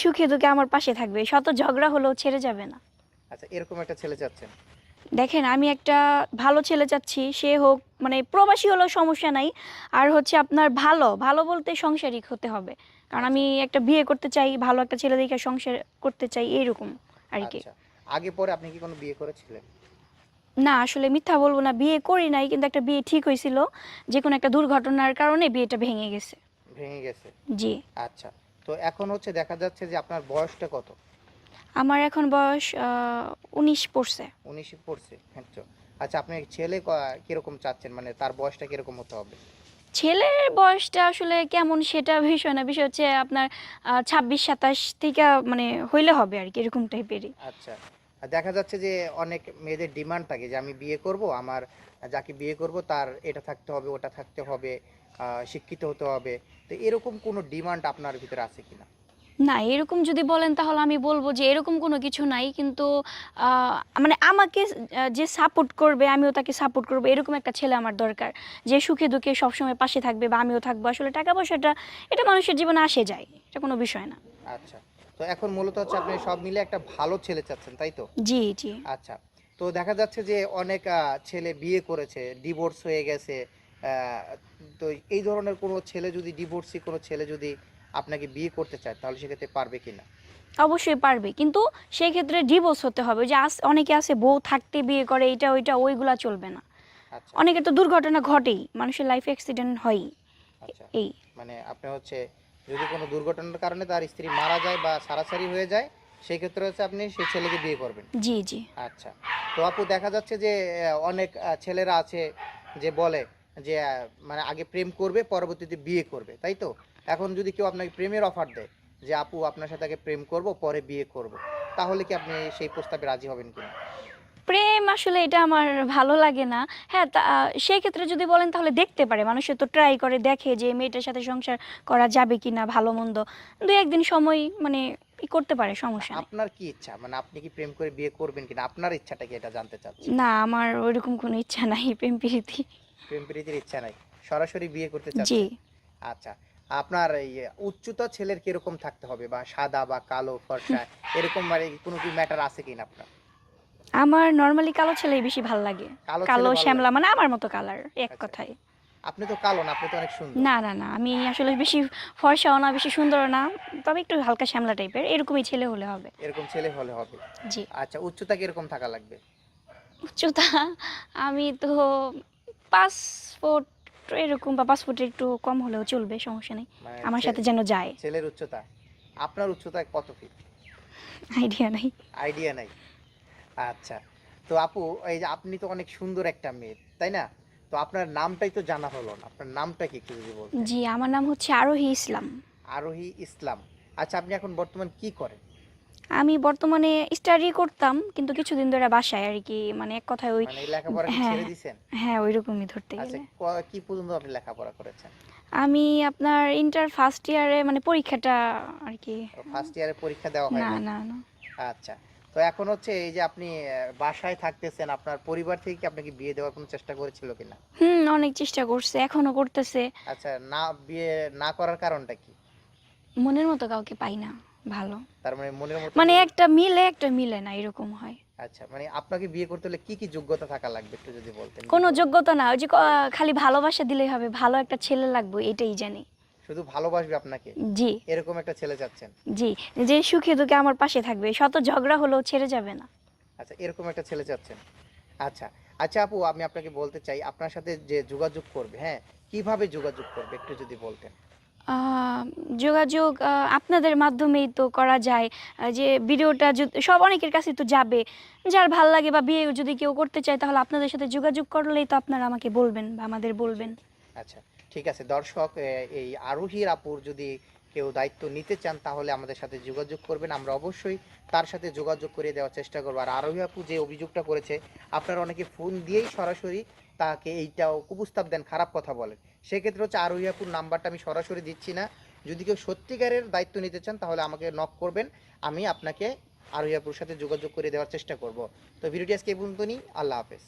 সুখে দুঃখে আমার পাশে থাকবে, শত ঝগড়া হলেও ছেড়ে যাবে না। আচ্ছা, এরকম একটা ছেলে চাচ্ছেন? দেখেন, আমি একটা ভালো ছেলে চাচ্ছি, সে হোক মানে প্রবাসী হলেও সমস্যা নাই। আর হচ্ছে আপনার ভালো ভালো বলতে সংসারিক হতে হবে, কারণ আচ্ছা, আমি একটা বিয়ে করতে চাই, ভালো একটা ছেলে দেখে সংসার করতে চাই, এইরকম আর কি। আচ্ছা। আগে পরে আপনি কি কোনো বিয়ে করেছিলেন? না, আসলে মিথ্যা বলবো না, বিয়ে করি নাই, কিন্তু একটা বিয়ে ঠিক হয়েছিল, যে কোনো একটা দুর্ঘটনার কারণে বিয়েটা ভেঙে গেছে। ভেঙে গেছে? জি। আচ্ছা। তো এখন হচ্ছে দেখা যাচ্ছে যে আপনার বয়সটা কত? আমার এখন বয়স 19 পড়ছে। 19 পড়ছে? আচ্ছা। আচ্ছা, আপনি ছেলে কিরকম চাচ্ছেন? মানে তার বয়সটা কিরকম হতে হবে? ছেলের বয়সটা আসলে কেমন সেটা বিষয় না, বিষয় হচ্ছে আপনার 26-27 থেকে মানে হইলে হবে আর কি, এরকম টাইপেরই। আচ্ছা। দেখা যাচ্ছে যে অনেক মেয়েদের ডিমান্ড থাকে যে আমি বিয়ে করব, আমার যাকে বিয়ে করব তার এটা থাকতে হবে, ওটা থাকতে হবে, শিক্ষিত হতে হবে। তো এরকম কোনো ডিমান্ড আপনার ভিতরে আছে কিনা? না, এরকম যদি বলেন তাহলে আমি বলবো যে এরকম কোনো কিছু নাই, কিন্তু মানে আমাকে যে সাপোর্ট করবে আমিও তাকে সাপোর্ট করবো, এরকম একটা ছেলে আমার দরকার, যে সুখে দুঃখে সবসময় পাশে থাকবে বা আমিও থাকবো। আসলে টাকা পয়সাটা এটা মানুষের জীবনে আসে যায়, এটা কোনো বিষয় না। আচ্ছা। তো এখন মূলত হচ্ছে আপনি সব মিলে একটা ভালো ছেলে চাচ্ছেন, তাই তো? জি, জি। আচ্ছা। তো দেখা যাচ্ছে যে অনেক ছেলে বিয়ে করেছে, ডিভোর্স হয়ে গেছে। আ তো এই ধরনের কোনো ছেলে যদি ডিভোর্সি কোনো ছেলে যদি আপনাকে বিয়ে করতে চায় তাহলে সেক্ষেত্রে পারবে কিনা? অবশ্যই পারবে, কিন্তু সেই ক্ষেত্রে ডিভোর্স হতে হবে। ওই যে অনেকে আছে বউ থাকতে বিয়ে করে, এটা ওইটা ওইগুলা চলবে না। আচ্ছা, অনেকের তো দুর্ঘটনা ঘটেই, মানুষের লাইফে অ্যাক্সিডেন্ট হয়ই। আচ্ছা। এই। মানে আপনি হচ্ছে যদি কোনো দুর্ঘটনার কারণে তার স্ত্রী মারা যায় বা ছাড়াছাড়ি হয়ে যায়, সেই ক্ষেত্রে হচ্ছে আপনি সেই ছেলেকে বিয়ে করবেন। জি, জি। আচ্ছা। তো আপু দেখা যাচ্ছে যে অনেক ছেলেরা আছে যে বলে যে মানে আগে প্রেম করবে পরবর্তীতে বিয়ে করবে, তাই তো? এখন যদি কেউ আপনাকে প্রেমের অফার দেয় যে আপু আপনার সাথে আগে প্রেম করব পরে বিয়ে করব, তাহলে কি আপনি সেই প্রস্তাবে রাজি হবেন কিনা? প্রেম আসলে এটা আমার ভালো লাগে না। হ্যাঁ, সেই ক্ষেত্রে যদি বলেন তাহলে দেখতে পারে। মানুষে তো ট্রাই করে দেখে যে মেয়েটার সাথে সংসার করা যাবে কিনা, ভালো-মন্দ। ২-১ দিন সময় মানে করতে পারে, না, সমস্যা নেই। আপনার কি ইচ্ছা? মানে আপনি কি প্রেম করে বিয়ে করবেন কিনা? আপনার ইচ্ছাটা কি এটা জানতে চাচ্ছি। না, আমার ওইরকম কোনো ইচ্ছা নাই প্রেম প্রীতি। প্রেম প্রীতির ইচ্ছা নাই। সরাসরি বিয়ে করতে জি। চাচ্ছেন। আচ্ছা। আপনার এই উচ্চতা ছেলের কিরকম থাকতে হবে? বা সাদা বা কালো, ফর্সা এরকম মানে কোনো কি ম্যাটার আছে কিনা আপনার? আমার নরমালি কালো ছেলেই বেশি ভাল লাগে। কালো ছেলে কালো, ভালো শ্যামলা লাগে? মানে আমার মতো কালার, এক আচ্ছা। কথায়। আপনি তো কালো না, আপনি তো অনেক সুন্দর। না, না, না। আমি আসলে বেশি ফর্সাও না, বেশি সুন্দরও না। তবে একটু হালকা শ্যামলা টাইপের। এরকমই ছেলে হলে হবে। এরকম ছেলে হলে হবে। জি। আচ্ছা, উচ্চতা কিরকম থাকা লাগবে? উচ্চতা আমি তো ৫ ফুট এরকম, বা ৫ ফুটের একটু কম হলেও চলবে, সমস্যা নেই। মানে আমার সাথে যেন যায়। ছেলের উচ্চতা। আপনার উচ্চতা কত ফিট? আইডিয়া নাই। আইডিয়া নাই। আচ্ছা। তো আপু এই যে আপনি তো অনেক সুন্দর একটা মেয়ে, তাই না? তো আপনার নামটাই তো জানা হলো না। আপনার নামটা কি একটু যদি বলতেন? জি, আমার নাম হচ্ছে আরোহী ইসলাম। আরোহী ইসলাম। আচ্ছা, আপনি এখন বর্তমান কি করেন? আমি বর্তমানে স্টাডি করতাম, কিন্তু কিছুদিন ধরে বাসায় আরকি। মানে এক কথায় ওই। মানে এই লেখাপড়া কি হ্যাঁ, ছেড়ে দিছেন? হ্যাঁ, ওইরকমই ধরতে আচ্ছা, গেলে। কি পর্যন্ত আপনি লেখাপড়া করেছেন? আমি আপনার ইন্টার ফার্স্ট ইয়ারে মানে পরীক্ষাটা আরকি। ফার্স্ট ইয়ারে পরীক্ষা দেওয়া হয় না, নাই? না, না। আচ্ছা। তো এখন হচ্ছে এই যে আপনি বাসায় থাকতেছেন, আপনার পরিবার থেকে কি আপনাকে বিয়ে দেওয়ার কোনো চেষ্টা করেছিল কিনা? হুম, অনেক চেষ্টা করছে, এখনো করতেছে। আচ্ছা, বিয়ে না করার কারণটা কি? মনের মতো কাউকে পাই না ভালো। তার মানে মনের মতো মানে যে একটা মিলে, একটা মিলে না, এরকম হয়। আচ্ছা, মানে আপনাকে বিয়ে করতে হলে কি, কি যোগ্যতা থাকা লাগবে একটু যদি বলতেন কোনো বিবরণ? যোগ্যতা না, ওই যে খালি ভালোবাসা দিলেই হবে, ভালো একটা ছেলে লাগবে, এটাই জানি। শুধু ভালোবাসবে আপনাকে? জি, এরকম একটা ছেলে চাচ্ছেন? জি। যে সুখে দুঃখে আমার পাশে থাকবে, শত ঝগড়া হলেও ছেড়ে যাবে না। আচ্ছা, এরকম একটা ছেলে চাচ্ছেন। আচ্ছা। আচ্ছা আপু, আমি আপনাকে বলতে চাই আপনার সাথে যে যোগাযোগ করবে, হ্যাঁ? কিভাবে যোগাযোগ করবে একটু যদি বলতেন? আ যোগাযোগ আপনাদের মাধ্যমেই তো করা যায়। যে ভিডিওটা সব অনেকের কাছেই তো যাবে। যার ভাল লাগে বা বিয়ে যদি কেউ করতে চায়, তাহলে আপনাদের সাথে যোগাযোগ করলেই তো আপনারা আমাকে বলবেন বা আমাদের জি। বলবেন। আচ্ছা, ঠিক আছে। দর্শক, এই আরোহীর আপুর যদি কেউ দায়িত্ব নিতে চান তাহলে আমাদের সাথে যোগাযোগ করবেন। আমরা অবশ্যই তার সাথে যোগাযোগ করিয়ে দেওয়ার চেষ্টা করব। আর আরোহী আপু যে অভিযোগটা করেছে, আপনারা অনেকে ফোন দিয়েই সরাসরি তাকে এইটাও কুপ্রস্তাব দেন, খারাপ কথা বলেন। সেক্ষেত্রে হচ্ছে আরোহী আপুর নাম্বারটা আমি সরাসরি দিচ্ছি না। যদি কেউ সত্যিকারের দায়িত্ব নিতে চান তাহলে আমাকে নক করবেন। আমি আপনাকে আরোহী আপুর সাথে যোগাযোগ করে দেওয়ার চেষ্টা করব। তো ভিডিওটি আজকে এই পর্যন্তই। আল্লাহ হাফেজ।